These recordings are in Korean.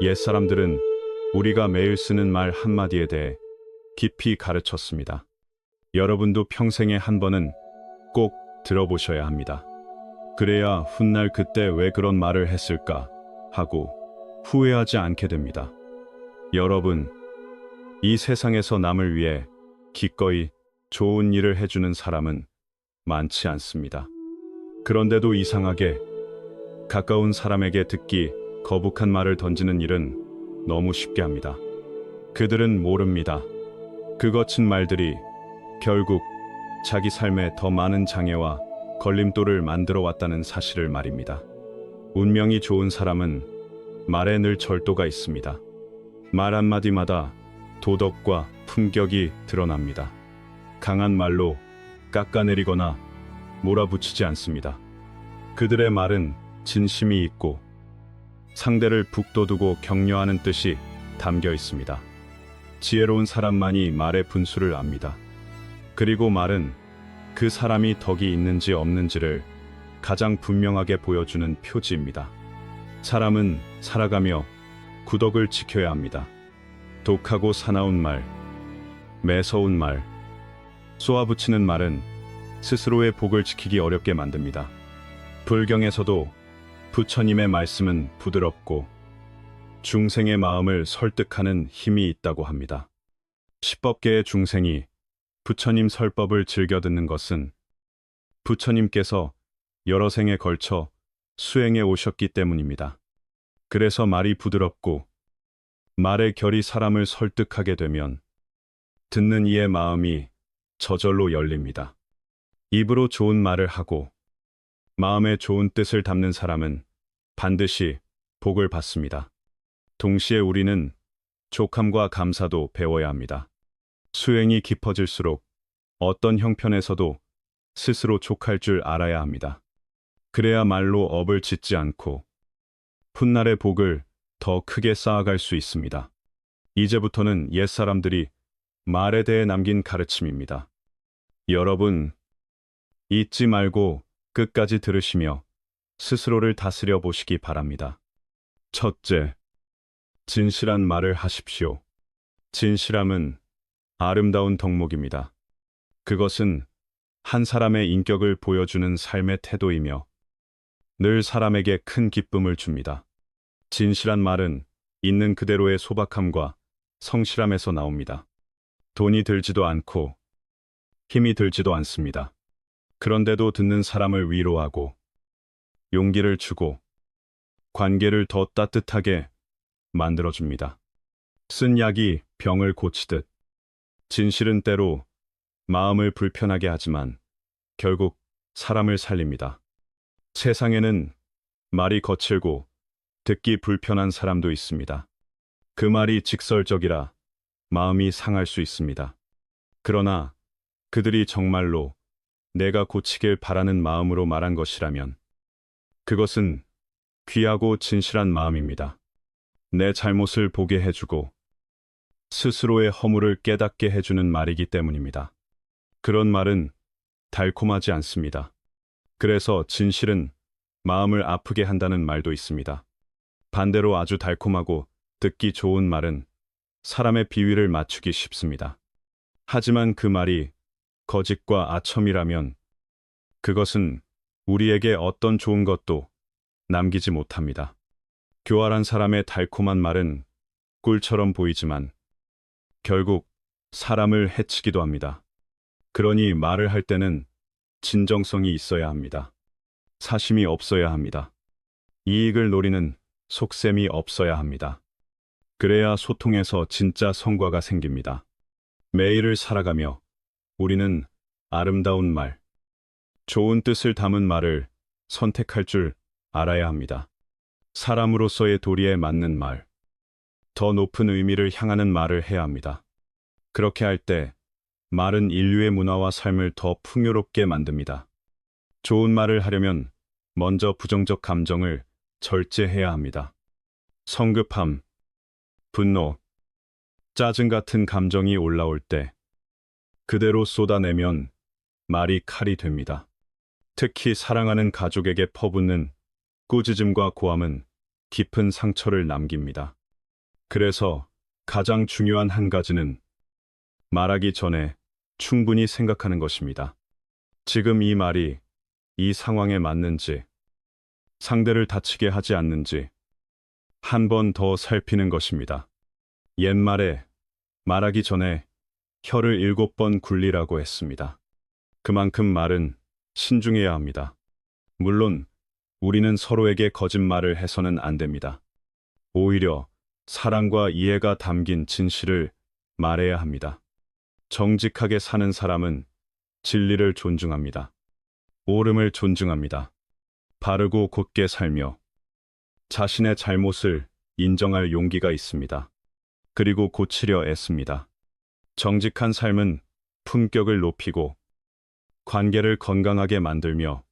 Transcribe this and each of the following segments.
옛사람들은 우리가 매일 쓰는 말 한마디에 대해 깊이 가르쳤습니다. 여러분도 평생에 한 번은 꼭 들어보셔야 합니다. 그래야 훗날 그때 왜 그런 말을 했을까 하고 후회하지 않게 됩니다. 여러분, 이 세상에서 남을 위해 기꺼이 좋은 일을 해주는 사람은 많지 않습니다. 그런데도 이상하게 가까운 사람에게 듣기 거북한 말을 던지는 일은 너무 쉽게 합니다. 그들은 모릅니다. 그 거친 말들이 결국 자기 삶에 더 많은 장애와 걸림돌을 만들어 왔다는 사실을 말입니다. 운명이 좋은 사람은 말에 늘 절도가 있습니다. 말 한마디마다 도덕과 품격이 드러납니다. 강한 말로 깎아내리거나 몰아붙이지 않습니다. 그들의 말은 진심이 있고 상대를 북돋우고 격려하는 뜻이 담겨 있습니다. 지혜로운 사람만이 말의 분수를 압니다. 그리고 말은 그 사람이 덕이 있는지 없는지를 가장 분명하게 보여주는 표지입니다. 사람은 살아가며 구덕을 지켜야 합니다. 독하고 사나운 말, 매서운 말, 쏘아붙이는 말은 스스로의 복을 지키기 어렵게 만듭니다. 불경에서도 부처님의 말씀은 부드럽고 중생의 마음을 설득하는 힘이 있다고 합니다. 10법계의 중생이 부처님 설법을 즐겨 듣는 것은 부처님께서 여러 생에 걸쳐 수행해 오셨기 때문입니다. 그래서 말이 부드럽고 말의 결이 사람을 설득하게 되면 듣는 이의 마음이 저절로 열립니다. 입으로 좋은 말을 하고 마음에 좋은 뜻을 담는 사람은 반드시 복을 받습니다. 동시에 우리는 족함과 감사도 배워야 합니다. 수행이 깊어질수록 어떤 형편에서도 스스로 족할 줄 알아야 합니다. 그래야 말로 업을 짓지 않고 훗날의 복을 더 크게 쌓아갈 수 있습니다. 이제부터는 옛사람들이 말에 대해 남긴 가르침입니다. 여러분, 잊지 말고 끝까지 들으시며 스스로를 다스려 보시기 바랍니다. 첫째, 진실한 말을 하십시오. 진실함은 아름다운 덕목입니다. 그것은 한 사람의 인격을 보여주는 삶의 태도이며 늘 사람에게 큰 기쁨을 줍니다. 진실한 말은 있는 그대로의 소박함과 성실함에서 나옵니다. 돈이 들지도 않고 힘이 들지도 않습니다. 그런데도 듣는 사람을 위로하고 용기를 주고 관계를 더 따뜻하게 만들어줍니다. 쓴 약이 병을 고치듯 진실은 때로 마음을 불편하게 하지만 결국 사람을 살립니다. 세상에는 말이 거칠고 듣기 불편한 사람도 있습니다. 그 말이 직설적이라 마음이 상할 수 있습니다. 그러나 그들이 정말로 내가 고치길 바라는 마음으로 말한 것이라면 그것은 귀하고 진실한 마음입니다. 내 잘못을 보게 해주고 스스로의 허물을 깨닫게 해주는 말이기 때문입니다. 그런 말은 달콤하지 않습니다. 그래서 진실은 마음을 아프게 한다는 말도 있습니다. 반대로 아주 달콤하고 듣기 좋은 말은 사람의 비위를 맞추기 쉽습니다. 하지만 그 말이 거짓과 아첨이라면 그것은 우리에게 어떤 좋은 것도 남기지 못합니다. 교활한 사람의 달콤한 말은 꿀처럼 보이지만 결국 사람을 해치기도 합니다. 그러니 말을 할 때는 진정성이 있어야 합니다. 사심이 없어야 합니다. 이익을 노리는 속셈이 없어야 합니다. 그래야 소통에서 진짜 성과가 생깁니다. 매일을 살아가며 우리는 아름다운 말, 좋은 뜻을 담은 말을 선택할 줄 알아야 합니다. 사람으로서의 도리에 맞는 말, 더 높은 의미를 향하는 말을 해야 합니다. 그렇게 할 때 말은 인류의 문화와 삶을 더 풍요롭게 만듭니다. 좋은 말을 하려면 먼저 부정적 감정을 절제해야 합니다. 성급함, 분노, 짜증 같은 감정이 올라올 때 그대로 쏟아내면 말이 칼이 됩니다. 특히 사랑하는 가족에게 퍼붓는 꾸짖음과 고함은 깊은 상처를 남깁니다. 그래서 가장 중요한 한 가지는 말하기 전에 충분히 생각하는 것입니다. 지금 이 말이 이 상황에 맞는지, 상대를 다치게 하지 않는지 한 번 더 살피는 것입니다. 옛말에 말하기 전에 혀를 7번 굴리라고 했습니다. 그만큼 말은 신중해야 합니다. 물론 우리는 서로에게 거짓말을 해서는 안 됩니다. 오히려 사랑과 이해가 담긴 진실을 말해야 합니다. 정직하게 사는 사람은 진리를 존중합니다. 옳음을 존중합니다. 바르고 곧게 살며 자신의 잘못을 인정할 용기가 있습니다. 그리고 고치려 애씁니다. 정직한 삶은 품격을 높이고 관계를 건강하게 만들며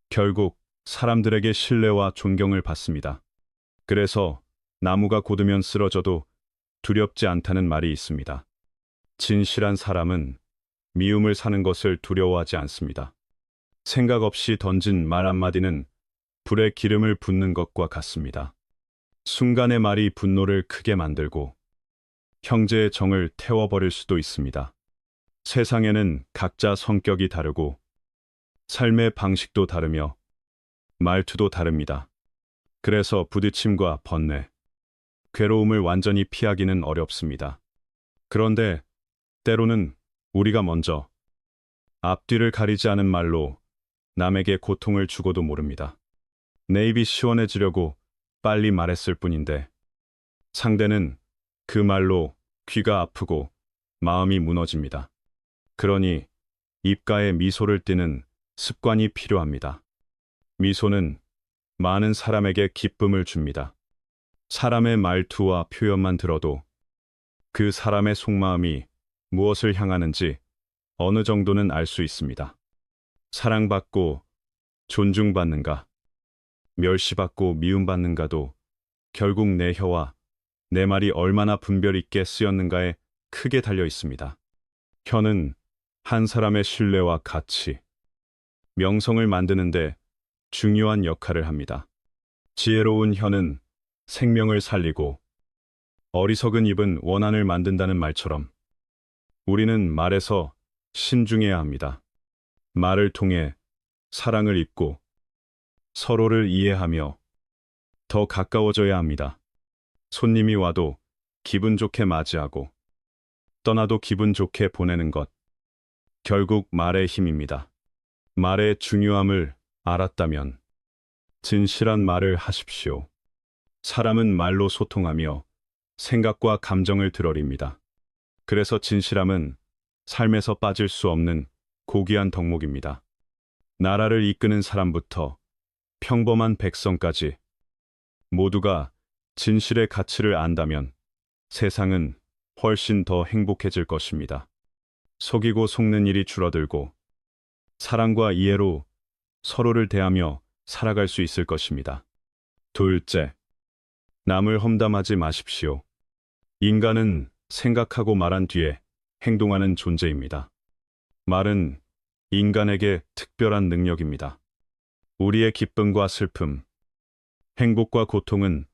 결국 사람들에게 신뢰와 존경을 받습니다. 그래서 나무가 곧으면 쓰러져도 두렵지 않다는 말이 있습니다. 진실한 사람은 미움을 사는 것을 두려워하지 않습니다. 생각 없이 던진 말 한마디는 불에 기름을 붓는 것과 같습니다. 순간의 말이 분노를 크게 만들고 형제의 정을 태워버릴 수도 있습니다. 세상에는 각자 성격이 다르고 삶의 방식도 다르며 말투도 다릅니다. 그래서 부딪힘과 번뇌, 괴로움을 완전히 피하기는 어렵습니다. 그런데 때로는 우리가 먼저 앞뒤를 가리지 않은 말로 남에게 고통을 주고도 모릅니다. 내 입이 시원해지려고 빨리 말했을 뿐인데 상대는 그 말로 귀가 아프고 마음이 무너집니다. 그러니 입가에 미소를 띠는 습관이 필요합니다. 미소는 많은 사람에게 기쁨을 줍니다. 사람의 말투와 표현만 들어도 그 사람의 속마음이 무엇을 향하는지 어느 정도는 알 수 있습니다. 사랑받고 존중받는가, 멸시받고 미움받는가도 결국 내 혀와 내 말이 얼마나 분별 있게 쓰였는가에 크게 달려 있습니다. 혀는 한 사람의 신뢰와 가치, 명성을 만드는데 중요한 역할을 합니다. 지혜로운 혀는 생명을 살리고 어리석은 입은 원한을 만든다는 말처럼 우리는 말에서 신중해야 합니다. 말을 통해 사랑을 입고 서로를 이해하며 더 가까워져야 합니다. 손님이 와도 기분 좋게 맞이하고 떠나도 기분 좋게 보내는 것. 결국 말의 힘입니다. 말의 중요함을 알았다면 진실한 말을 하십시오. 사람은 말로 소통하며 생각과 감정을 드러립니다. 그래서 진실함은 삶에서 빠질 수 없는 고귀한 덕목입니다. 나라를 이끄는 사람부터 평범한 백성까지 모두가 진실의 가치를 안다면 세상은 훨씬 더 행복해질 것입니다. 속이고 속는 일이 줄어들고 사랑과 이해로 서로를 대하며 살아갈 수 있을 것입니다. 둘째, 남을 험담하지 마십시오. 인간은 생각하고 말한 뒤에 행동하는 존재입니다. 말은 인간에게 특별한 능력입니다. 우리의 기쁨과 슬픔, 행복과 고통은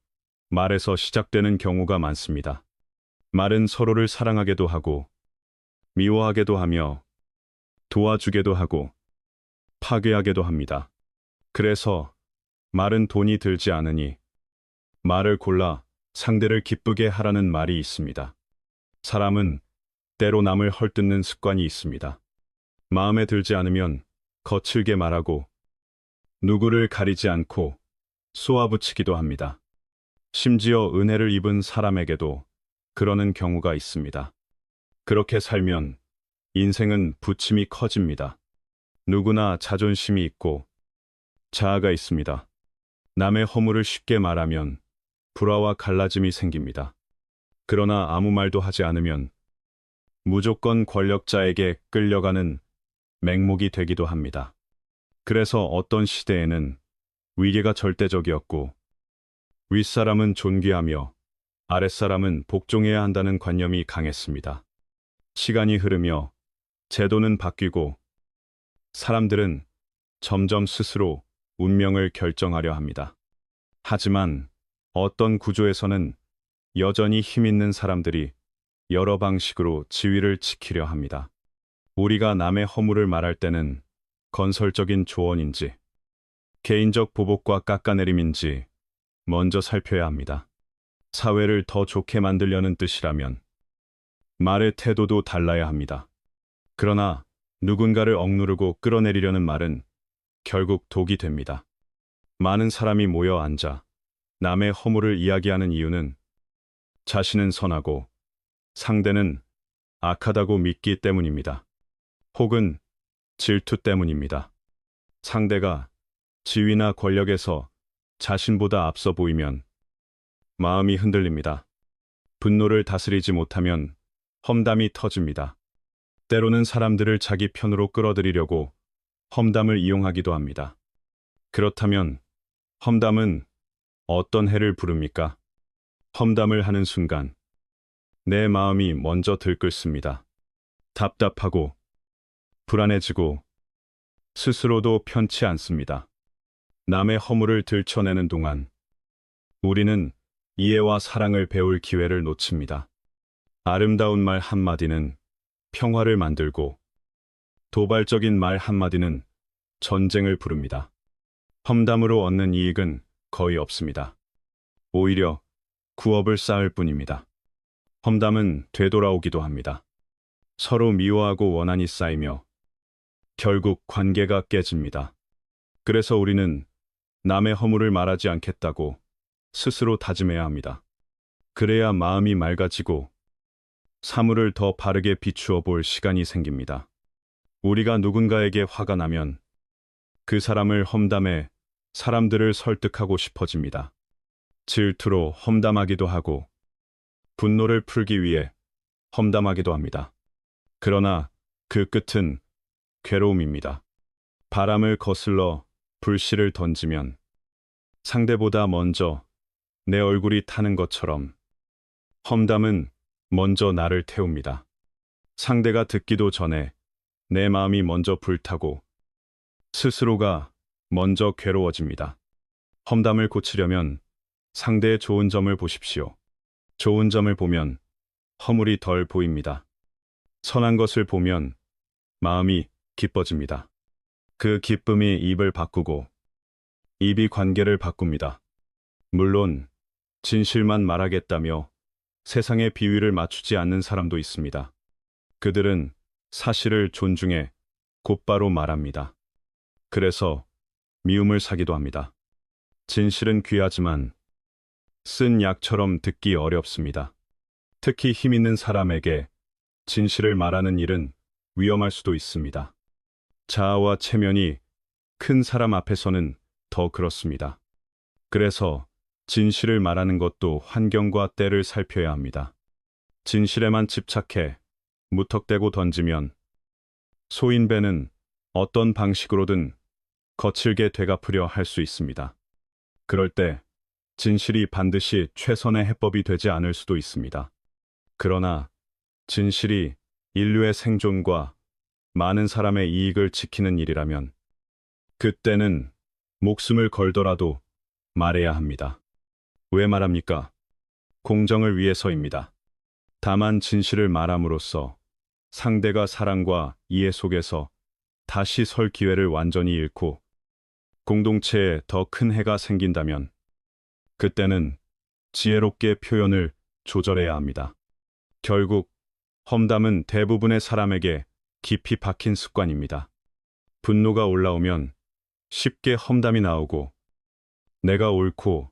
말에서 시작되는 경우가 많습니다. 말은 서로를 사랑하게도 하고, 미워하게도 하며, 도와주게도 하고, 파괴하게도 합니다. 그래서 말은 돈이 들지 않으니 말을 골라 상대를 기쁘게 하라는 말이 있습니다. 사람은 때로 남을 헐뜯는 습관이 있습니다. 마음에 들지 않으면 거칠게 말하고 누구를 가리지 않고 쏘아붙이기도 합니다. 심지어 은혜를 입은 사람에게도 그러는 경우가 있습니다. 그렇게 살면 인생은 부침이 커집니다. 누구나 자존심이 있고 자아가 있습니다. 남의 허물을 쉽게 말하면 불화와 갈라짐이 생깁니다. 그러나 아무 말도 하지 않으면 무조건 권력자에게 끌려가는 맹목이 되기도 합니다. 그래서 어떤 시대에는 위계가 절대적이었고 윗사람은 존귀하며 아랫사람은 복종해야 한다는 관념이 강했습니다. 시간이 흐르며 제도는 바뀌고 사람들은 점점 스스로 운명을 결정하려 합니다. 하지만 어떤 구조에서는 여전히 힘 있는 사람들이 여러 방식으로 지위를 지키려 합니다. 우리가 남의 허물을 말할 때는 건설적인 조언인지 개인적 보복과 깎아내림인지 먼저 살펴야 합니다. 사회를 더 좋게 만들려는 뜻이라면 말의 태도도 달라야 합니다. 그러나 누군가를 억누르고 끌어내리려는 말은 결국 독이 됩니다. 많은 사람이 모여 앉아 남의 허물을 이야기하는 이유는 자신은 선하고 상대는 악하다고 믿기 때문입니다. 혹은 질투 때문입니다. 상대가 지위나 권력에서 자신보다 앞서 보이면 마음이 흔들립니다. 분노를 다스리지 못하면 험담이 터집니다. 때로는 사람들을 자기 편으로 끌어들이려고 험담을 이용하기도 합니다. 그렇다면 험담은 어떤 해를 부릅니까? 험담을 하는 순간 내 마음이 먼저 들끓습니다. 답답하고 불안해지고 스스로도 편치 않습니다. 남의 허물을 들춰내는 동안 우리는 이해와 사랑을 배울 기회를 놓칩니다. 아름다운 말 한마디는 평화를 만들고 도발적인 말 한마디는 전쟁을 부릅니다. 험담으로 얻는 이익은 거의 없습니다. 오히려 구업을 쌓을 뿐입니다. 험담은 되돌아오기도 합니다. 서로 미워하고 원한이 쌓이며 결국 관계가 깨집니다. 그래서 우리는 남의 허물을 말하지 않겠다고 스스로 다짐해야 합니다. 그래야 마음이 맑아지고 사물을 더 바르게 비추어 볼 시간이 생깁니다. 우리가 누군가에게 화가 나면 그 사람을 험담해 사람들을 설득하고 싶어집니다. 질투로 험담하기도 하고 분노를 풀기 위해 험담하기도 합니다. 그러나 그 끝은 괴로움입니다. 바람을 거슬러 불씨를 던지면 상대보다 먼저 내 얼굴이 타는 것처럼 험담은 먼저 나를 태웁니다. 상대가 듣기도 전에 내 마음이 먼저 불타고 스스로가 먼저 괴로워집니다. 험담을 고치려면 상대의 좋은 점을 보십시오. 좋은 점을 보면 허물이 덜 보입니다. 선한 것을 보면 마음이 기뻐집니다. 그 기쁨이 입을 바꾸고 입이 관계를 바꿉니다. 물론 진실만 말하겠다며 세상의 비위를 맞추지 않는 사람도 있습니다. 그들은 사실을 존중해 곧바로 말합니다. 그래서 미움을 사기도 합니다. 진실은 귀하지만 쓴 약처럼 듣기 어렵습니다. 특히 힘 있는 사람에게 진실을 말하는 일은 위험할 수도 있습니다. 자아와 체면이 큰 사람 앞에서는 더 그렇습니다. 그래서 진실을 말하는 것도 환경과 때를 살펴야 합니다. 진실에만 집착해 무턱대고 던지면 소인배는 어떤 방식으로든 거칠게 되갚으려 할 수 있습니다. 그럴 때 진실이 반드시 최선의 해법이 되지 않을 수도 있습니다. 그러나 진실이 인류의 생존과 많은 사람의 이익을 지키는 일이라면 그때는 목숨을 걸더라도 말해야 합니다. 왜 말합니까? 공정을 위해서입니다. 다만 진실을 말함으로써 상대가 사랑과 이해 속에서 다시 설 기회를 완전히 잃고 공동체에 더 큰 해가 생긴다면 그때는 지혜롭게 표현을 조절해야 합니다. 결국 험담은 대부분의 사람에게 깊이 박힌 습관입니다. 분노가 올라오면 쉽게 험담이 나오고 내가 옳고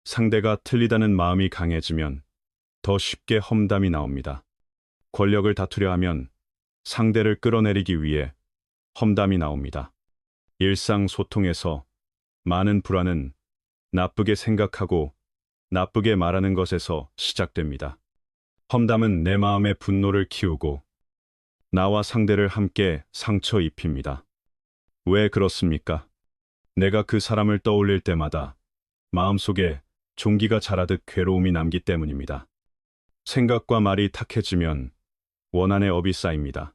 상대가 틀리다는 마음이 강해지면 더 쉽게 험담이 나옵니다. 권력을 다투려 하면 상대를 끌어내리기 위해 험담이 나옵니다. 일상 소통에서 많은 불화는 나쁘게 생각하고 나쁘게 말하는 것에서 시작됩니다. 험담은 내 마음의 분노를 키우고 나와 상대를 함께 상처 입힙니다. 왜 그렇습니까? 내가 그 사람을 떠올릴 때마다 마음속에 종기가 자라듯 괴로움이 남기 때문입니다. 생각과 말이 탁해지면 원한의 업이 쌓입니다.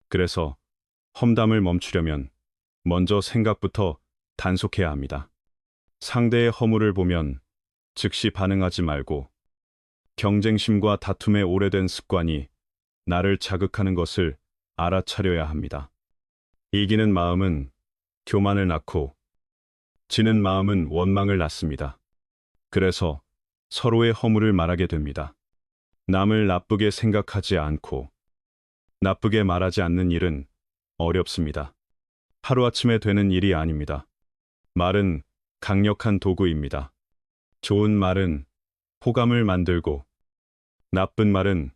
그래서 험담을 멈추려면 먼저 생각부터 단속해야 합니다. 상대의 허물을 보면 즉시 반응하지 말고 경쟁심과 다툼의 오래된 습관이 나를 자극하는 것을 알아차려야 합니다. 이기는 마음은 교만을 낳고 지는 마음은 원망을 낳습니다. 그래서 서로의 허물을 말하게 됩니다. 남을 나쁘게 생각하지 않고 나쁘게 말하지 않는 일은 어렵습니다. 하루아침에 되는 일이 아닙니다. 말은 강력한 도구입니다. 좋은 말은 호감을 만들고 나쁜 말은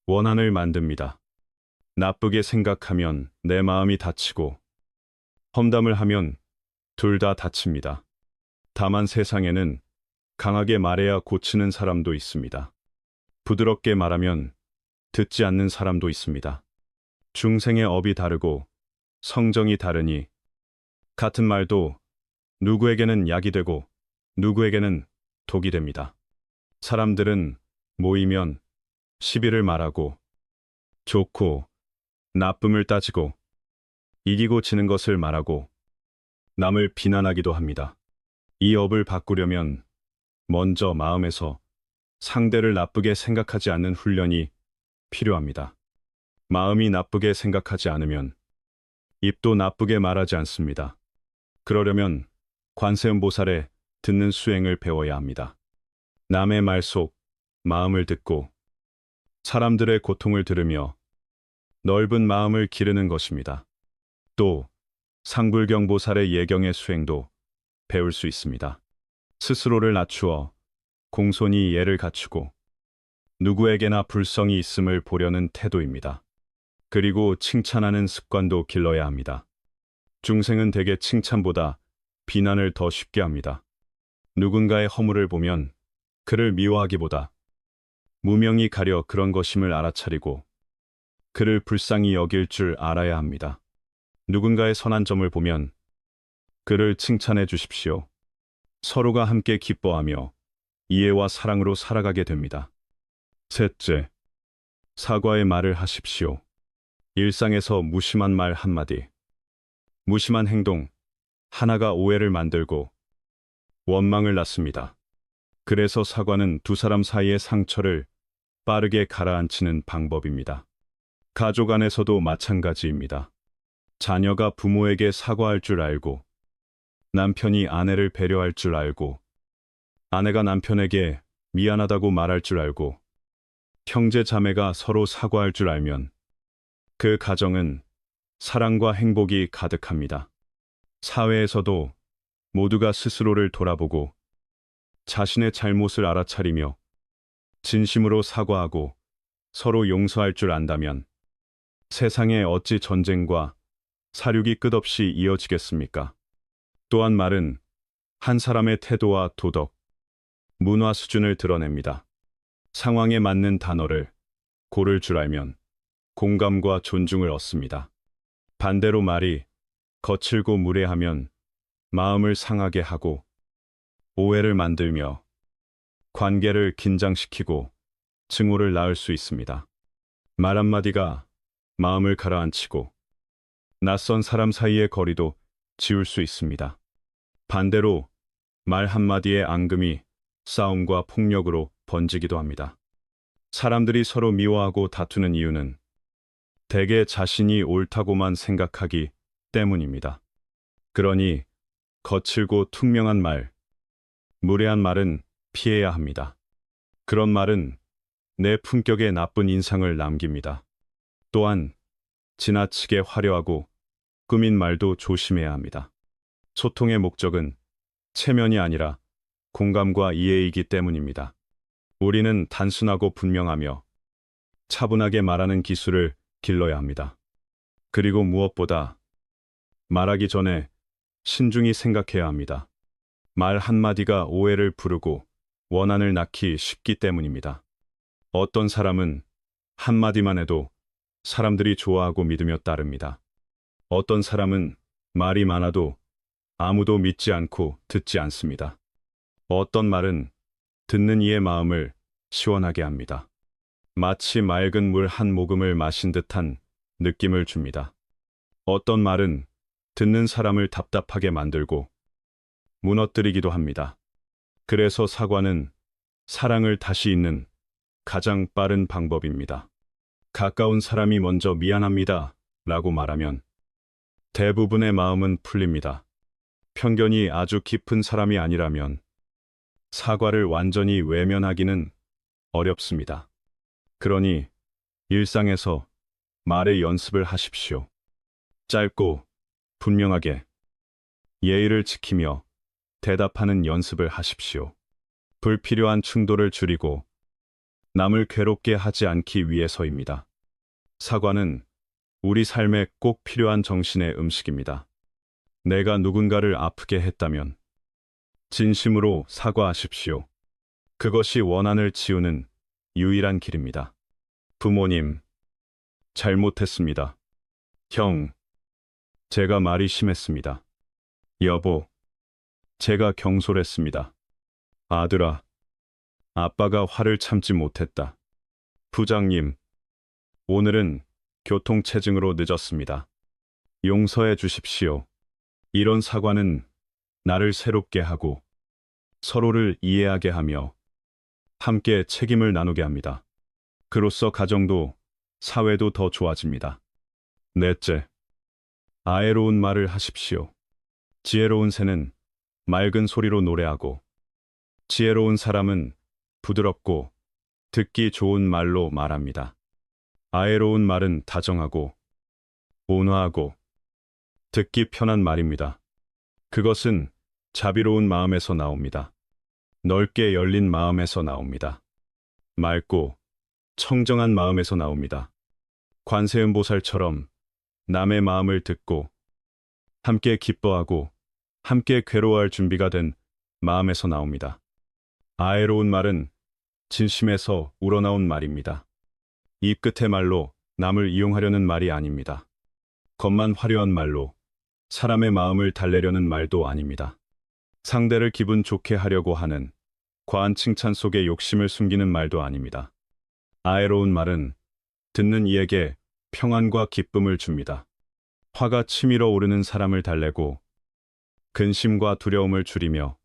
원한을 만듭니다. 나쁘게 생각하면 내 마음이 다치고 험담을 하면 둘 다 다칩니다. 다만 세상에는 강하게 말해야 고치는 사람도 있습니다. 부드럽게 말하면 듣지 않는 사람도 있습니다. 중생의 업이 다르고 성정이 다르니 같은 말도 누구에게는 약이 되고 누구에게는 독이 됩니다. 사람들은 모이면 시비를 말하고 좋고 나쁨을 따지고 이기고 지는 것을 말하고 남을 비난하기도 합니다. 이 업을 바꾸려면 먼저 마음에서 상대를 나쁘게 생각하지 않는 훈련이 필요합니다. 마음이 나쁘게 생각하지 않으면 입도 나쁘게 말하지 않습니다. 그러려면 관세음보살의 듣는 수행을 배워야 합니다. 남의 말 속 마음을 듣고 사람들의 고통을 들으며 넓은 마음을 기르는 것입니다. 또 상불경보살의 예경의 수행도 배울 수 있습니다. 스스로를 낮추어 공손히 예를 갖추고 누구에게나 불성이 있음을 보려는 태도입니다. 그리고 칭찬하는 습관도 길러야 합니다. 중생은 대개 칭찬보다 비난을 더 쉽게 합니다. 누군가의 허물을 보면 그를 미워하기보다 무명이 가려 그런 것임을 알아차리고 그를 불쌍히 여길 줄 알아야 합니다. 누군가의 선한 점을 보면 그를 칭찬해 주십시오. 서로가 함께 기뻐하며 이해와 사랑으로 살아가게 됩니다. 셋째, 사과의 말을 하십시오. 일상에서 무심한 말 한마디, 무심한 행동 하나가 오해를 만들고 원망을 낳습니다. 그래서 사과는 두 사람 사이의 상처를 빠르게 가라앉히는 방법입니다. 가족 안에서도 마찬가지입니다. 자녀가 부모에게 사과할 줄 알고, 남편이 아내를 배려할 줄 알고, 아내가 남편에게 미안하다고 말할 줄 알고, 형제 자매가 서로 사과할 줄 알면 그 가정은 사랑과 행복이 가득합니다. 사회에서도 모두가 스스로를 돌아보고 자신의 잘못을 알아차리며 진심으로 사과하고 서로 용서할 줄 안다면 세상에 어찌 전쟁과 사륙이 끝없이 이어지겠습니까? 또한 말은 한 사람의 태도와 도덕, 문화 수준을 드러냅니다. 상황에 맞는 단어를 고를 줄 알면 공감과 존중을 얻습니다. 반대로 말이 거칠고 무례하면 마음을 상하게 하고 오해를 만들며 관계를 긴장시키고 증오를 낳을 수 있습니다. 말 한마디가 마음을 가라앉히고 낯선 사람 사이의 거리도 지울 수 있습니다. 반대로 말 한마디의 앙금이 싸움과 폭력으로 번지기도 합니다. 사람들이 서로 미워하고 다투는 이유는 대개 자신이 옳다고만 생각하기 때문입니다. 그러니 거칠고 퉁명한 말, 무례한 말은 피해야 합니다. 그런 말은 내 품격에 나쁜 인상을 남깁니다. 또한 지나치게 화려하고 꾸민 말도 조심해야 합니다. 소통의 목적은 체면이 아니라 공감과 이해이기 때문입니다. 우리는 단순하고 분명하며 차분하게 말하는 기술을 길러야 합니다. 그리고 무엇보다 말하기 전에 신중히 생각해야 합니다. 말 한마디가 오해를 부르고 원한을 낳기 쉽기 때문입니다. 어떤 사람은 한마디만 해도 사람들이 좋아하고 믿으며 따릅니다. 어떤 사람은 말이 많아도 아무도 믿지 않고 듣지 않습니다. 어떤 말은 듣는 이의 마음을 시원하게 합니다. 마치 맑은 물 한 모금을 마신 듯한 느낌을 줍니다. 어떤 말은 듣는 사람을 답답하게 만들고 무너뜨리기도 합니다. 그래서 사과는 사랑을 다시 잇는 가장 빠른 방법입니다. 가까운 사람이 먼저 미안합니다 라고 말하면 대부분의 마음은 풀립니다. 편견이 아주 깊은 사람이 아니라면 사과를 완전히 외면하기는 어렵습니다. 그러니 일상에서 말의 연습을 하십시오. 짧고 분명하게 예의를 지키며 대답하는 연습을 하십시오. 불필요한 충돌을 줄이고 남을 괴롭게 하지 않기 위해서입니다. 사과는 우리 삶에 꼭 필요한 정신의 음식입니다. 내가 누군가를 아프게 했다면 진심으로 사과하십시오. 그것이 원한을 지우는 유일한 길입니다. 부모님, 잘못했습니다. 형, 제가 말이 심했습니다. 여보, 제가 경솔했습니다. 아들아, 아빠가 화를 참지 못했다. 부장님, 오늘은 교통체증으로 늦었습니다. 용서해 주십시오. 이런 사과는 나를 새롭게 하고 서로를 이해하게 하며 함께 책임을 나누게 합니다. 그로써 가정도 사회도 더 좋아집니다. 넷째, 아애로운 말을 하십시오. 지혜로운 새는 맑은 소리로 노래하고 지혜로운 사람은 부드럽고 듣기 좋은 말로 말합니다. 아애로운 말은 다정하고 온화하고 듣기 편한 말입니다. 그것은 자비로운 마음에서 나옵니다. 넓게 열린 마음에서 나옵니다. 맑고 청정한 마음에서 나옵니다. 관세음보살처럼 남의 마음을 듣고 함께 기뻐하고 함께 괴로워할 준비가 된 마음에서 나옵니다. 아애로운 말은 진심에서 우러나온 말입니다. 입 끝의 말로 남을 이용하려는 말이 아닙니다. 겉만 화려한 말로 사람의 마음을 달래려는 말도 아닙니다. 상대를 기분 좋게 하려고 하는 과한 칭찬 속에 욕심을 숨기는 말도 아닙니다. 아애로운 말은 듣는 이에게 평안과 기쁨을 줍니다. 화가 치밀어 오르는 사람을 달래고 근심과 두려움을 줄이며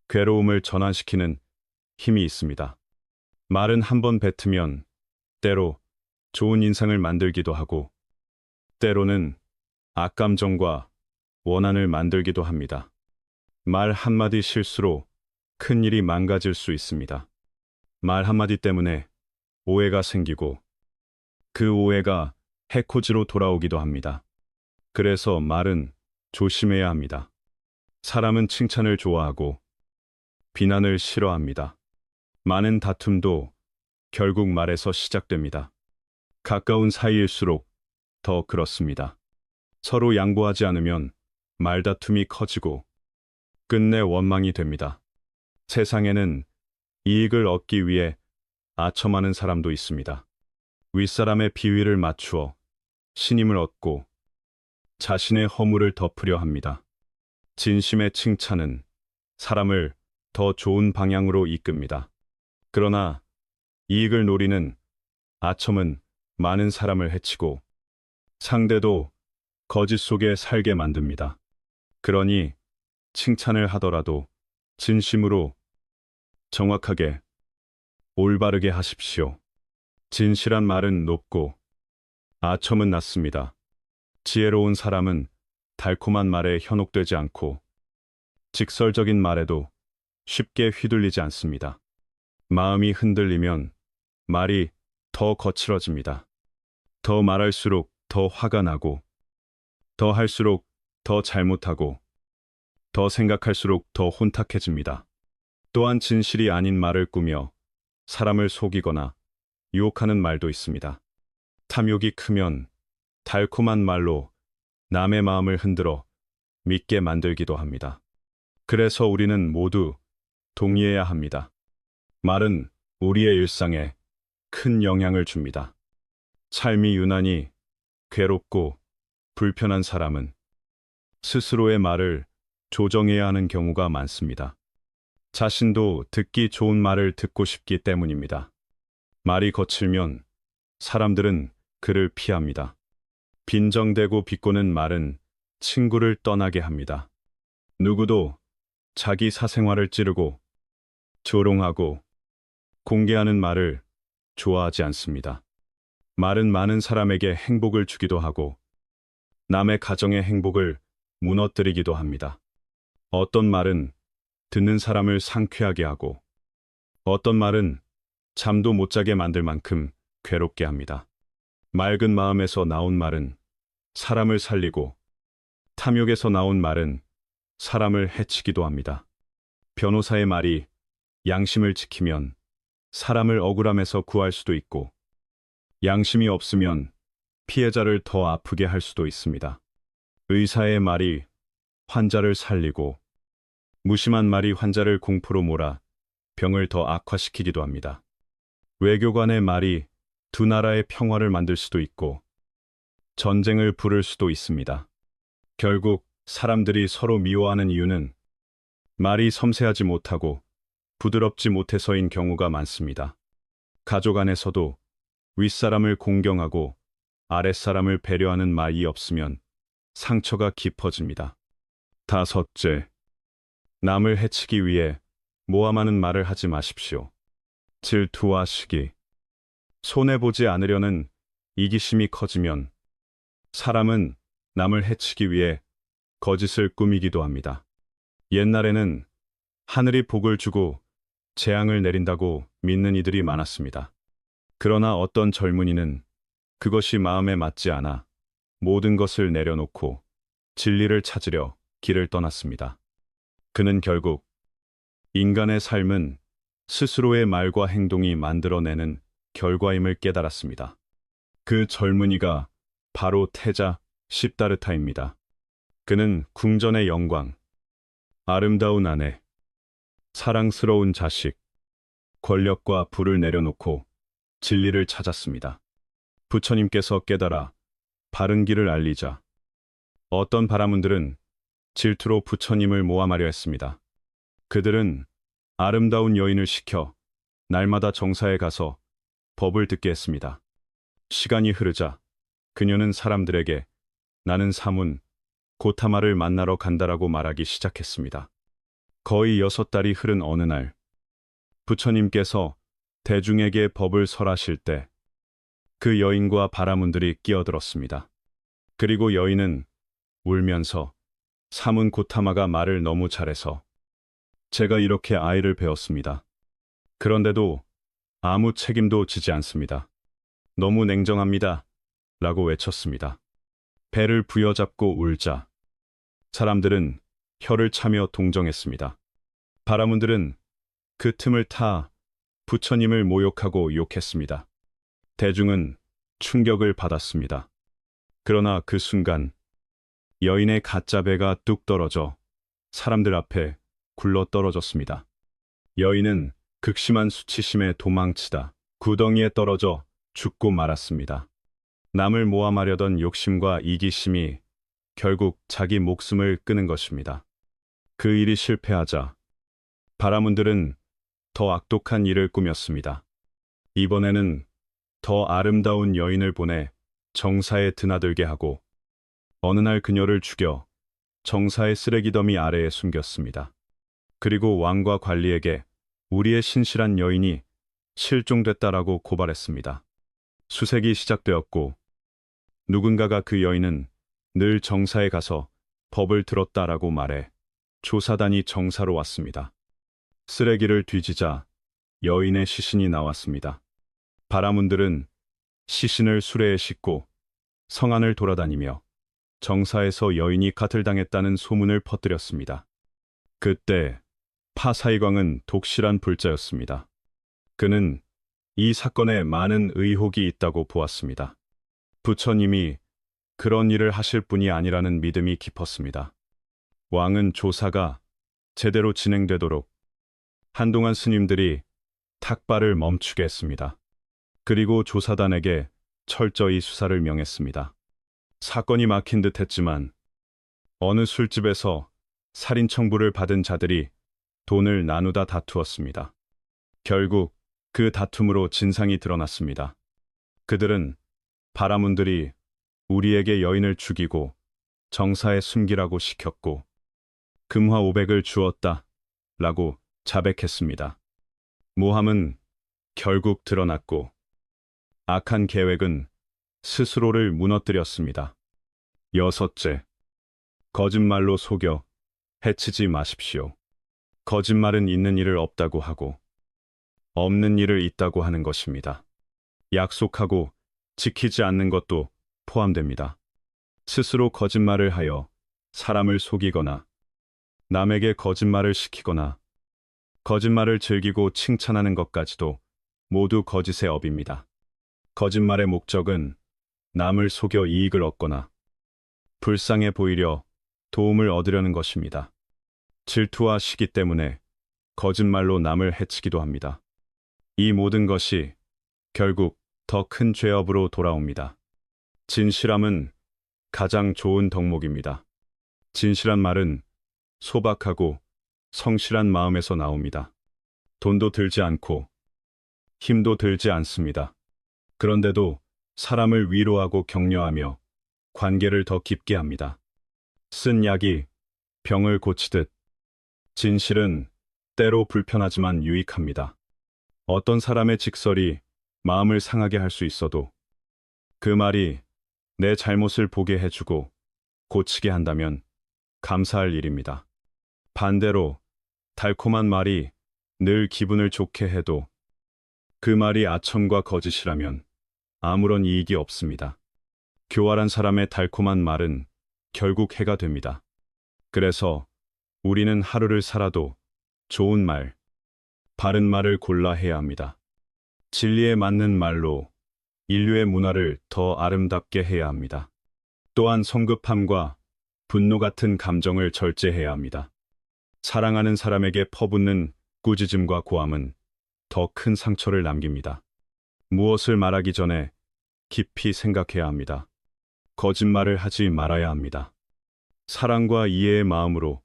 괴로움을 전환시키는 힘이 있습니다. 말은 한번 뱉으면 때로 좋은 인상을 만들기도 하고 때로는 악감정과 원한을 만들기도 합니다. 말 한마디 실수로 큰 일이 망가질 수 있습니다. 말 한마디 때문에 오해가 생기고 그 오해가 해코지로 돌아오기도 합니다. 그래서 말은 조심해야 합니다. 사람은 칭찬을 좋아하고 비난을 싫어합니다. 많은 다툼도 결국 말에서 시작됩니다. 가까운 사이일수록 더 그렇습니다. 서로 양보하지 않으면 말다툼이 커지고 끝내 원망이 됩니다. 세상에는 이익을 얻기 위해 아첨하는 사람도 있습니다. 윗사람의 비위를 맞추어 신임을 얻고 자신의 허물을 덮으려 합니다. 진심의 칭찬은 사람을 더 좋은 방향으로 이끕니다. 그러나 이익을 노리는 아첨은 많은 사람을 해치고 상대도 거짓 속에 살게 만듭니다. 그러니 칭찬을 하더라도 진심으로 정확하게 올바르게 하십시오. 진실한 말은 높고 아첨은 낮습니다. 지혜로운 사람은 달콤한 말에 현혹되지 않고 직설적인 말에도 쉽게 휘둘리지 않습니다. 마음이 흔들리면 말이 더 거칠어집니다. 더 말할수록 더 화가 나고 더 할수록 더 잘못하고 더 생각할수록 더 혼탁해집니다. 또한 진실이 아닌 말을 꾸며 사람을 속이거나 유혹하는 말도 있습니다. 탐욕이 크면 달콤한 말로 남의 마음을 흔들어 믿게 만들기도 합니다. 그래서 우리는 모두 동의해야 합니다. 말은 우리의 일상에 큰 영향을 줍니다. 삶이 유난히 괴롭고 불편한 사람은 스스로의 말을 조정해야 하는 경우가 많습니다. 자신도 듣기 좋은 말을 듣고 싶기 때문입니다. 말이 거칠면 사람들은 그를 피합니다. 빈정대고 비꼬는 말은 친구를 떠나게 합니다. 누구도 자기 사생활을 찌르고 조롱하고 공개하는 말을 좋아하지 않습니다. 말은 많은 사람에게 행복을 주기도 하고 남의 가정의 행복을 무너뜨리기도 합니다. 어떤 말은 듣는 사람을 상쾌하게 하고 어떤 말은 잠도 못 자게 만들 만큼 괴롭게 합니다. 맑은 마음에서 나온 말은 사람을 살리고 탐욕에서 나온 말은 사람을 해치기도 합니다. 변호사의 말이 양심을 지키면 사람을 억울함에서 구할 수도 있고 양심이 없으면 피해자를 더 아프게 할 수도 있습니다. 의사의 말이 환자를 살리고 무심한 말이 환자를 공포로 몰아 병을 더 악화시키기도 합니다. 외교관의 말이 두 나라의 평화를 만들 수도 있고 전쟁을 부를 수도 있습니다. 결국 사람들이 서로 미워하는 이유는 말이 섬세하지 못하고 부드럽지 못해서인 경우가 많습니다. 가족 안에서도 윗사람을 공경하고 아랫사람을 배려하는 말이 없으면 상처가 깊어집니다. 다섯째, 남을 해치기 위해 모함하는 말을 하지 마십시오. 질투와 시기, 손해보지 않으려는 이기심이 커지면 사람은 남을 해치기 위해 거짓을 꾸미기도 합니다. 옛날에는 하늘이 복을 주고 재앙을 내린다고 믿는 이들이 많았습니다. 그러나 어떤 젊은이는 그것이 마음에 맞지 않아 모든 것을 내려놓고 진리를 찾으려 길을 떠났습니다. 그는 결국 인간의 삶은 스스로의 말과 행동이 만들어내는 결과임을 깨달았습니다. 그 젊은이가 바로 태자 십다르타입니다. 그는 궁전의 영광, 아름다운 아내, 사랑스러운 자식, 권력과 부를 내려놓고 진리를 찾았습니다. 부처님께서 깨달아 바른 길을 알리자 어떤 바라문들은 질투로 부처님을 모함하려 했습니다. 그들은 아름다운 여인을 시켜 날마다 정사에 가서 법을 듣게 했습니다. 시간이 흐르자 그녀는 사람들에게 나는 사문 고타마를 만나러 간다라고 말하기 시작했습니다. 거의 6달이 흐른 어느 날 부처님께서 대중에게 법을 설하실 때 그 여인과 바라문들이 끼어들었습니다. 그리고 여인은 울면서 사문 고타마가 말을 너무 잘해서 제가 이렇게 아이를 배웠습니다. 그런데도 아무 책임도 지지 않습니다. 너무 냉정합니다. 라고 외쳤습니다. 배를 부여잡고 울자 사람들은 혀를 차며 동정했습니다. 바라문들은 그 틈을 타 부처님을 모욕하고 욕했습니다. 대중은 충격을 받았습니다. 그러나 그 순간 여인의 가짜 배가 뚝 떨어져 사람들 앞에 굴러 떨어졌습니다. 여인은 극심한 수치심에 도망치다 구덩이에 떨어져 죽고 말았습니다. 남을 모함하려던 욕심과 이기심이 결국 자기 목숨을 끊은 것입니다. 그 일이 실패하자 바라문들은 더 악독한 일을 꾸몄습니다. 이번에는 더 아름다운 여인을 보내 정사에 드나들게 하고 어느 날 그녀를 죽여 정사의 쓰레기 더미 아래에 숨겼습니다. 그리고 왕과 관리에게 우리의 신실한 여인이 실종됐다라고 고발했습니다. 수색이 시작되었고 누군가가 그 여인은 늘 정사에 가서 법을 들었다라고 말해 조사단이 정사로 왔습니다. 쓰레기를 뒤지자 여인의 시신이 나왔습니다. 바라문들은 시신을 수레에 싣고 성안을 돌아다니며 정사에서 여인이 가틀당했다는 소문을 퍼뜨렸습니다. 그때 파사이광은 독실한 불자였습니다. 그는 이 사건에 많은 의혹이 있다고 보았습니다. 부처님이 그런 일을 하실 분이 아니라는 믿음이 깊었습니다. 왕은 조사가 제대로 진행되도록 한동안 스님들이 탁발을 멈추게 했습니다. 그리고 조사단에게 철저히 수사를 명했습니다. 사건이 막힌 듯 했지만 어느 술집에서 살인 청부를 받은 자들이 돈을 나누다 다투었습니다. 결국 그 다툼으로 진상이 드러났습니다. 그들은 바라문들이 우리에게 여인을 죽이고 정사에 숨기라고 시켰고 금화 500을 주었다 라고 자백했습니다. 모함은 결국 드러났고 악한 계획은 스스로를 무너뜨렸습니다. 여섯째, 거짓말로 속여 해치지 마십시오. 거짓말은 있는 일을 없다고 하고 없는 일을 있다고 하는 것입니다. 약속하고 지키지 않는 것도 포함됩니다. 스스로 거짓말을 하여 사람을 속이거나 남에게 거짓말을 시키거나 거짓말을 즐기고 칭찬하는 것까지도 모두 거짓의 업입니다. 거짓말의 목적은 남을 속여 이익을 얻거나 불쌍해 보이려 도움을 얻으려는 것입니다. 질투와 시기 때문에 거짓말로 남을 해치기도 합니다. 이 모든 것이 결국 더 큰 죄업으로 돌아옵니다. 진실함은 가장 좋은 덕목입니다. 진실한 말은 소박하고 성실한 마음에서 나옵니다. 돈도 들지 않고 힘도 들지 않습니다. 그런데도 사람을 위로하고 격려하며 관계를 더 깊게 합니다. 쓴 약이 병을 고치듯 진실은 때로 불편하지만 유익합니다. 어떤 사람의 직설이 마음을 상하게 할 수 있어도 그 말이 내 잘못을 보게 해주고 고치게 한다면 감사할 일입니다. 반대로 달콤한 말이 늘 기분을 좋게 해도 그 말이 아첨과 거짓이라면 아무런 이익이 없습니다. 교활한 사람의 달콤한 말은 결국 해가 됩니다. 그래서 우리는 하루를 살아도 좋은 말, 바른 말을 골라 해야 합니다. 진리에 맞는 말로 인류의 문화를 더 아름답게 해야 합니다. 또한 성급함과 분노 같은 감정을 절제해야 합니다. 사랑하는 사람에게 퍼붓는 꾸짖음과 고함은 더 큰 상처를 남깁니다. 무엇을 말하기 전에 깊이 생각해야 합니다. 거짓말을 하지 말아야 합니다. 사랑과 이해의 마음으로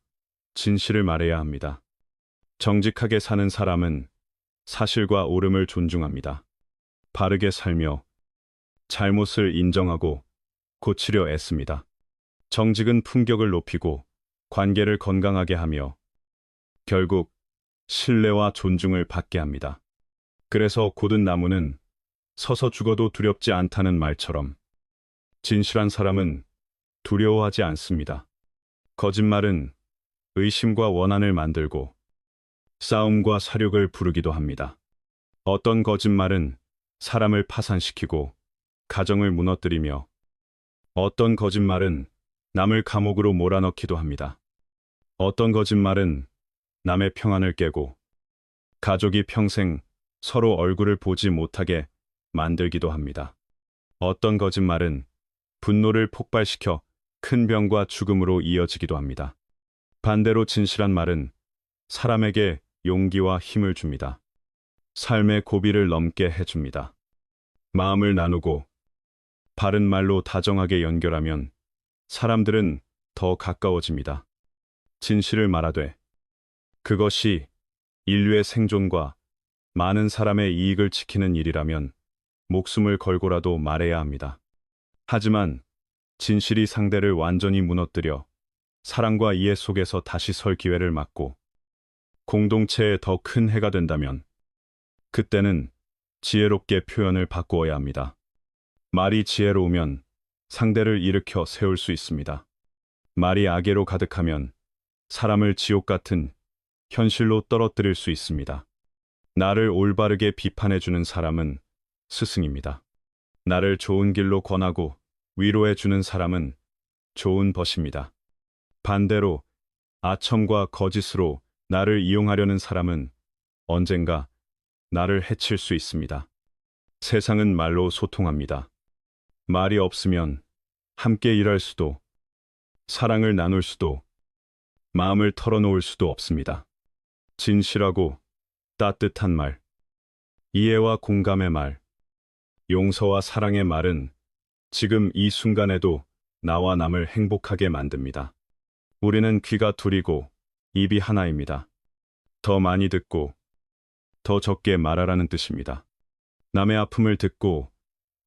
진실을 말해야 합니다. 정직하게 사는 사람은 사실과 옳음을 존중합니다. 바르게 살며 잘못을 인정하고 고치려 애씁니다. 정직은 품격을 높이고 관계를 건강하게 하며 결국 신뢰와 존중을 받게 합니다. 그래서 고든 나무는 서서 죽어도 두렵지 않다는 말처럼 진실한 사람은 두려워하지 않습니다. 거짓말은 의심과 원한을 만들고 싸움과 사륙을 부르기도 합니다. 어떤 거짓말은 사람을 파산시키고 가정을 무너뜨리며 어떤 거짓말은 남을 감옥으로 몰아넣기도 합니다. 어떤 거짓말은 남의 평안을 깨고 가족이 평생 서로 얼굴을 보지 못하게 만들기도 합니다. 어떤 거짓말은 분노를 폭발시켜 큰 병과 죽음으로 이어지기도 합니다. 반대로 진실한 말은 사람에게 용기와 힘을 줍니다. 삶의 고비를 넘게 해줍니다. 마음을 나누고 바른 말로 다정하게 연결하면 사람들은 더 가까워집니다. 진실을 말하되 그것이 인류의 생존과 많은 사람의 이익을 지키는 일이라면 목숨을 걸고라도 말해야 합니다. 하지만 진실이 상대를 완전히 무너뜨려 사랑과 이해 속에서 다시 설 기회를 막고 공동체에 더 큰 해가 된다면 그때는 지혜롭게 표현을 바꾸어야 합니다. 말이 지혜로우면 상대를 일으켜 세울 수 있습니다. 말이 악의로 가득하면 사람을 지옥 같은 현실로 떨어뜨릴 수 있습니다. 나를 올바르게 비판해주는 사람은 스승입니다. 나를 좋은 길로 권하고 위로해주는 사람은 좋은 벗입니다. 반대로 아첨과 거짓으로 나를 이용하려는 사람은 언젠가 나를 해칠 수 있습니다. 세상은 말로 소통합니다. 말이 없으면 함께 일할 수도, 사랑을 나눌 수도, 마음을 털어놓을 수도 없습니다. 진실하고 따뜻한 말, 이해와 공감의 말, 용서와 사랑의 말은 지금 이 순간에도 나와 남을 행복하게 만듭니다. 우리는 귀가 둘이고 입이 하나입니다. 더 많이 듣고 더 적게 말하라는 뜻입니다. 남의 아픔을 듣고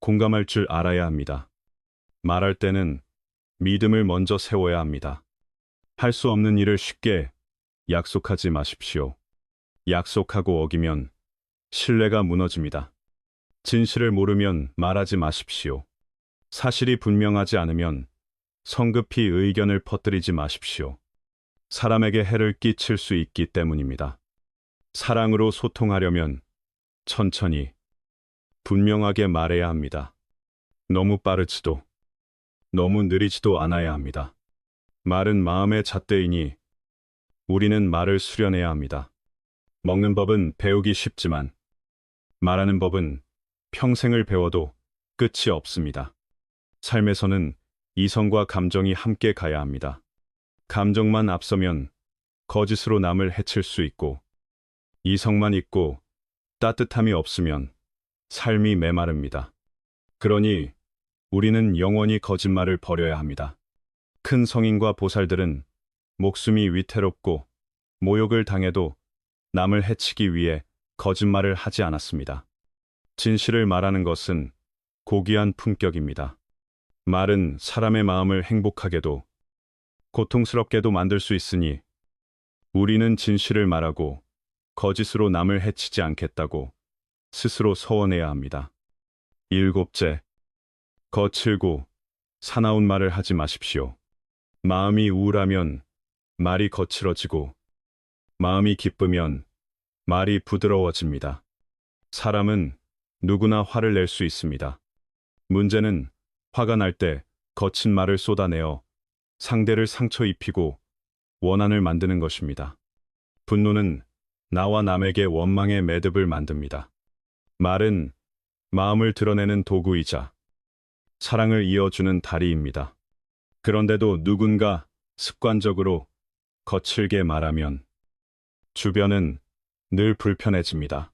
공감할 줄 알아야 합니다. 말할 때는 믿음을 먼저 세워야 합니다. 할 수 없는 일을 쉽게 약속하지 마십시오. 약속하고 어기면 신뢰가 무너집니다. 진실을 모르면 말하지 마십시오. 사실이 분명하지 않으면 성급히 의견을 퍼뜨리지 마십시오. 사람에게 해를 끼칠 수 있기 때문입니다. 사랑으로 소통하려면 천천히, 분명하게 말해야 합니다. 너무 빠르지도, 너무 느리지도 않아야 합니다. 말은 마음의 잣대이니 우리는 말을 수련해야 합니다. 먹는 법은 배우기 쉽지만 말하는 법은 평생을 배워도 끝이 없습니다. 삶에서는 이성과 감정이 함께 가야 합니다. 감정만 앞서면 거짓으로 남을 해칠 수 있고, 이성만 있고 따뜻함이 없으면 삶이 메마릅니다. 그러니 우리는 영원히 거짓말을 버려야 합니다. 큰 성인과 보살들은 목숨이 위태롭고 모욕을 당해도 남을 해치기 위해 거짓말을 하지 않았습니다. 진실을 말하는 것은 고귀한 품격입니다. 말은 사람의 마음을 행복하게도 고통스럽게도 만들 수 있으니 우리는 진실을 말하고 거짓으로 남을 해치지 않겠다고 스스로 서원해야 합니다. 일곱째, 거칠고 사나운 말을 하지 마십시오. 마음이 우울하면 말이 거칠어지고 마음이 기쁘면 말이 부드러워집니다. 사람은 누구나 화를 낼 수 있습니다. 문제는 화가 날 때 거친 말을 쏟아내어 상대를 상처 입히고 원한을 만드는 것입니다. 분노는 나와 남에게 원망의 매듭을 만듭니다. 말은 마음을 드러내는 도구이자 사랑을 이어주는 다리입니다. 그런데도 누군가 습관적으로 거칠게 말하면 주변은 늘 불편해집니다.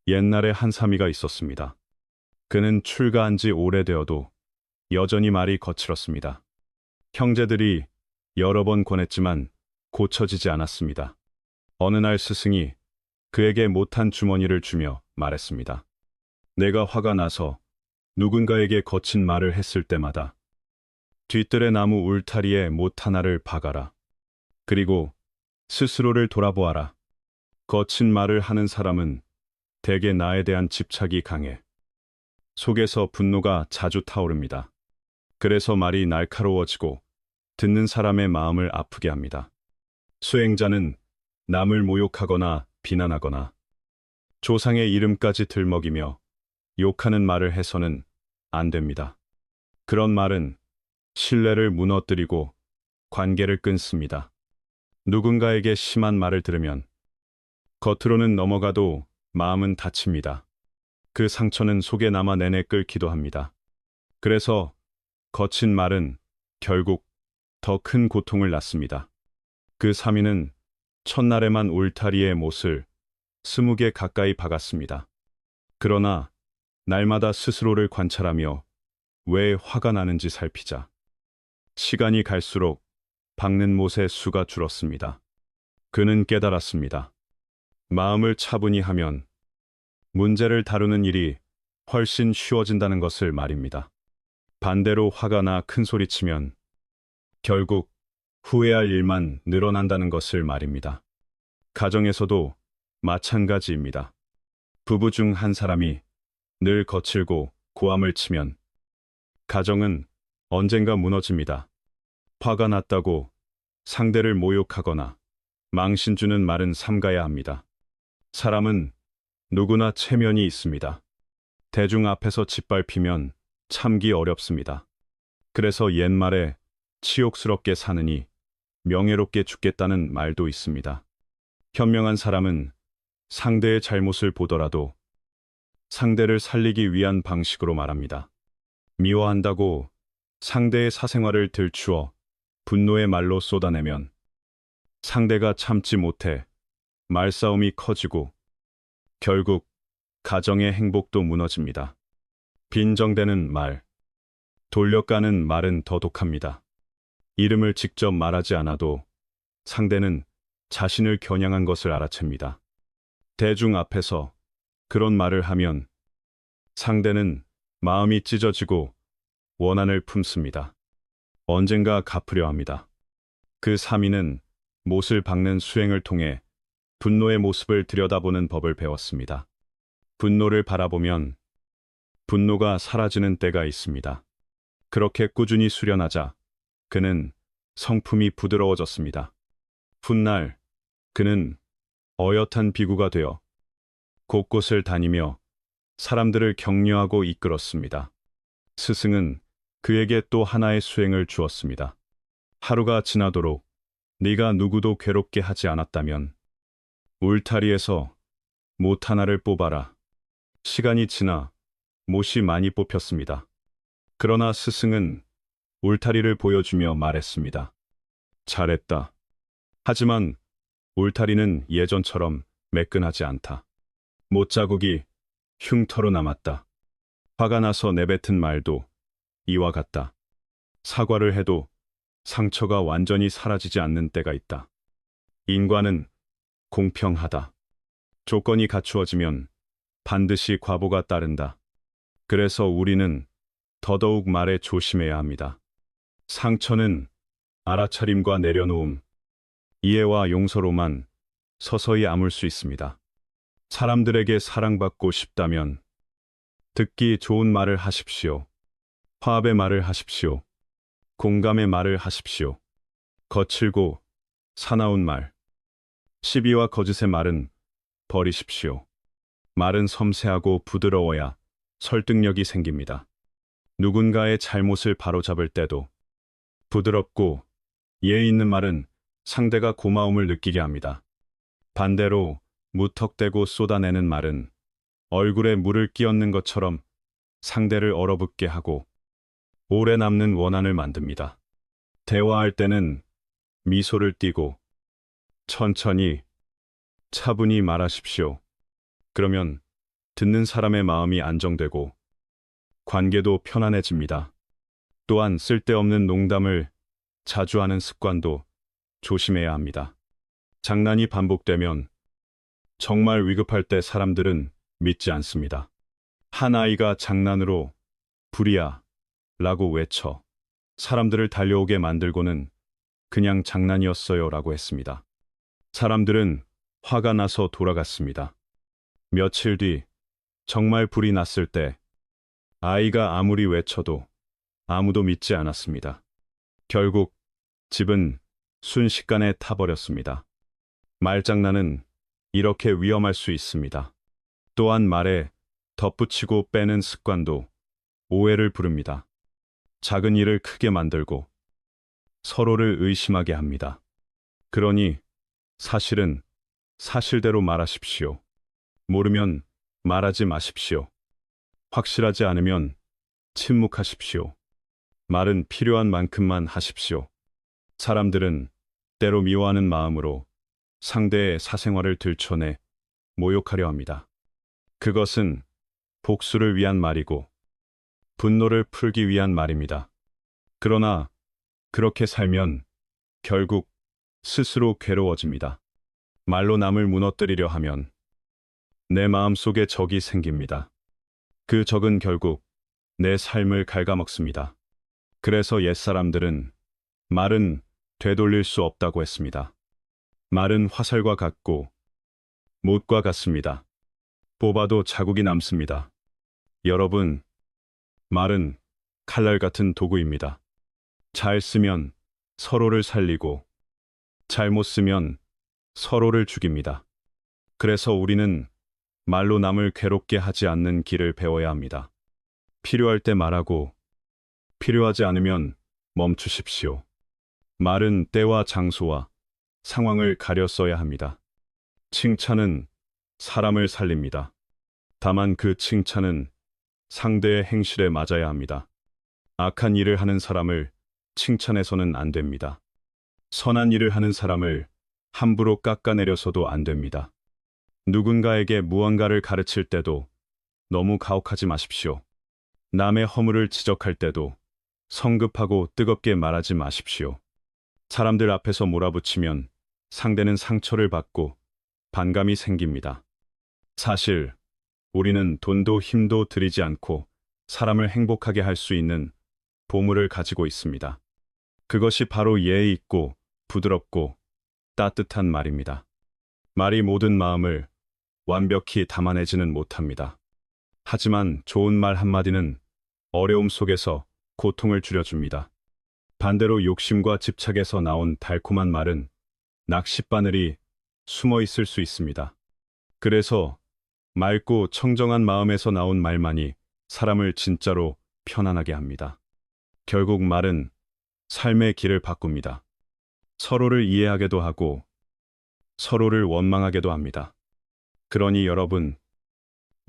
옛날에 한 사미가 있었습니다. 그는 출가한 지 오래되어도 여전히 말이 거칠었습니다. 형제들이 여러 번 권했지만 고쳐지지 않았습니다. 어느 날 스승이 그에게 못한 주머니를 주며 말했습니다. 내가 화가 나서 누군가에게 거친 말을 했을 때마다 뒤뜰의 나무 울타리에 못 하나를 박아라. 그리고 스스로를 돌아보아라. 거친 말을 하는 사람은 대개 나에 대한 집착이 강해 속에서 분노가 자주 타오릅니다. 그래서 말이 날카로워지고 듣는 사람의 마음을 아프게 합니다. 수행자는 남을 모욕하거나 비난하거나 조상의 이름까지 들먹이며 욕하는 말을 해서는 안 됩니다. 그런 말은 신뢰를 무너뜨리고 관계를 끊습니다. 누군가에게 심한 말을 들으면 겉으로는 넘어가도 마음은 다칩니다. 그 상처는 속에 남아 내내 끓기도 합니다. 그래서 거친 말은 결국 더 큰 고통을 낳습니다. 그 사미는 첫날에만 울타리의 못을 20개 가까이 박았습니다. 그러나 날마다 스스로를 관찰하며 왜 화가 나는지 살피자 시간이 갈수록 박는 못의 수가 줄었습니다. 그는 깨달았습니다. 마음을 차분히 하면 문제를 다루는 일이 훨씬 쉬워진다는 것을 말입니다. 반대로 화가 나 큰 소리치면 결국 후회할 일만 늘어난다는 것을 말입니다. 가정에서도 마찬가지입니다. 부부 중 한 사람이 늘 거칠고 고함을 치면 가정은 언젠가 무너집니다. 화가 났다고 상대를 모욕하거나 망신 주는 말은 삼가야 합니다. 사람은 누구나 체면이 있습니다. 대중 앞에서 짓밟히면 참기 어렵습니다. 그래서 옛말에 치욕스럽게 사느니 명예롭게 죽겠다는 말도 있습니다. 현명한 사람은 상대의 잘못을 보더라도 상대를 살리기 위한 방식으로 말합니다. 미워한다고 상대의 사생활을 들추어 분노의 말로 쏟아내면 상대가 참지 못해 말싸움이 커지고 결국 가정의 행복도 무너집니다. 빈정대는 말, 돌려가는 말은 더 독합니다. 이름을 직접 말하지 않아도 상대는 자신을 겨냥한 것을 알아챕니다. 대중 앞에서 그런 말을 하면 상대는 마음이 찢어지고 원한을 품습니다. 언젠가 갚으려 합니다. 그 사미는 못을 박는 수행을 통해 분노의 모습을 들여다보는 법을 배웠습니다. 분노를 바라보면 분노가 사라지는 때가 있습니다. 그렇게 꾸준히 수련하자 그는 성품이 부드러워졌습니다. 훗날 그는 어엿한 비구가 되어 곳곳을 다니며 사람들을 격려하고 이끌었습니다. 스승은 그에게 또 하나의 수행을 주었습니다. 하루가 지나도록 네가 누구도 괴롭게 하지 않았다면 울타리에서 못 하나를 뽑아라. 시간이 지나 못이 많이 뽑혔습니다. 그러나 스승은 울타리를 보여주며 말했습니다. 잘했다. 하지만 울타리는 예전처럼 매끈하지 않다. 못자국이 흉터로 남았다. 화가 나서 내뱉은 말도 이와 같다. 사과를 해도 상처가 완전히 사라지지 않는 때가 있다. 인과는 공평하다. 조건이 갖추어지면 반드시 과보가 따른다. 그래서 우리는 더더욱 말에 조심해야 합니다. 상처는 알아차림과 내려놓음, 이해와 용서로만 서서히 아물 수 있습니다. 사람들에게 사랑받고 싶다면 듣기 좋은 말을 하십시오. 화합의 말을 하십시오. 공감의 말을 하십시오. 거칠고 사나운 말, 시비와 거짓의 말은 버리십시오. 말은 섬세하고 부드러워야 설득력이 생깁니다. 누군가의 잘못을 바로잡을 때도 부드럽고 예의 있는 말은 상대가 고마움을 느끼게 합니다. 반대로 무턱대고 쏟아내는 말은 얼굴에 물을 끼얹는 것처럼 상대를 얼어붙게 하고 오래 남는 원한을 만듭니다. 대화할 때는 미소를 띠고 천천히 차분히 말하십시오. 그러면 듣는 사람의 마음이 안정되고 관계도 편안해집니다. 또한 쓸데없는 농담을 자주 하는 습관도 조심해야 합니다. 장난이 반복되면 정말 위급할 때 사람들은 믿지 않습니다. 한 아이가 장난으로 불이야 라고 외쳐 사람들을 달려오게 만들고는 그냥 장난이었어요 라고 했습니다. 사람들은 화가 나서 돌아갔습니다. 며칠 뒤 정말 불이 났을 때 아이가 아무리 외쳐도 아무도 믿지 않았습니다. 결국 집은 순식간에 타버렸습니다. 말장난은 이렇게 위험할 수 있습니다. 또한 말에 덧붙이고 빼는 습관도 오해를 부릅니다. 작은 일을 크게 만들고 서로를 의심하게 합니다. 그러니 사실은 사실대로 말하십시오. 모르면 말하지 마십시오. 확실하지 않으면 침묵하십시오. 말은 필요한 만큼만 하십시오. 사람들은 때로 미워하는 마음으로 상대의 사생활을 들춰내 모욕하려 합니다. 그것은 복수를 위한 말이고 분노를 풀기 위한 말입니다. 그러나 그렇게 살면 결국 스스로 괴로워집니다. 말로 남을 무너뜨리려 하면 내 마음속에 적이 생깁니다. 그 적은 결국 내 삶을 갉아먹습니다. 그래서 옛사람들은 말은 되돌릴 수 없다고 했습니다. 말은 화살과 같고 못과 같습니다. 뽑아도 자국이 남습니다. 여러분, 말은 칼날 같은 도구입니다. 잘 쓰면 서로를 살리고 잘못 쓰면 서로를 죽입니다. 그래서 우리는 말로 남을 괴롭게 하지 않는 길을 배워야 합니다. 필요할 때 말하고 필요하지 않으면 멈추십시오. 말은 때와 장소와 상황을 가려 써야 합니다. 칭찬은 사람을 살립니다. 다만 그 칭찬은 상대의 행실에 맞아야 합니다. 악한 일을 하는 사람을 칭찬해서는 안 됩니다. 선한 일을 하는 사람을 함부로 깎아내려서도 안 됩니다. 누군가에게 무언가를 가르칠 때도 너무 가혹하지 마십시오. 남의 허물을 지적할 때도 성급하고 뜨겁게 말하지 마십시오. 사람들 앞에서 몰아붙이면 상대는 상처를 받고 반감이 생깁니다. 사실 우리는 돈도 힘도 들이지 않고 사람을 행복하게 할 수 있는 보물을 가지고 있습니다. 그것이 바로 예의 있고 부드럽고 따뜻한 말입니다. 말이 모든 마음을 완벽히 담아내지는 못합니다. 하지만 좋은 말 한마디는 어려움 속에서 고통을 줄여줍니다. 반대로 욕심과 집착에서 나온 달콤한 말은 낚싯바늘이 숨어 있을 수 있습니다. 그래서 맑고 청정한 마음에서 나온 말만이 사람을 진짜로 편안하게 합니다. 결국 말은 삶의 길을 바꿉니다. 서로를 이해하게도 하고 서로를 원망하게도 합니다. 그러니 여러분,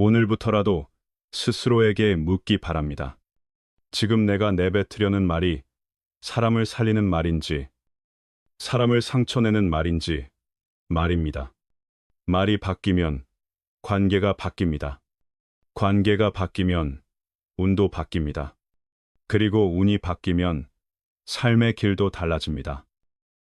오늘부터라도 스스로에게 묻기 바랍니다. 지금 내가 내뱉으려는 말이 사람을 살리는 말인지, 사람을 상처내는 말인지 말입니다. 말이 바뀌면 관계가 바뀝니다. 관계가 바뀌면 운도 바뀝니다. 그리고 운이 바뀌면 삶의 길도 달라집니다.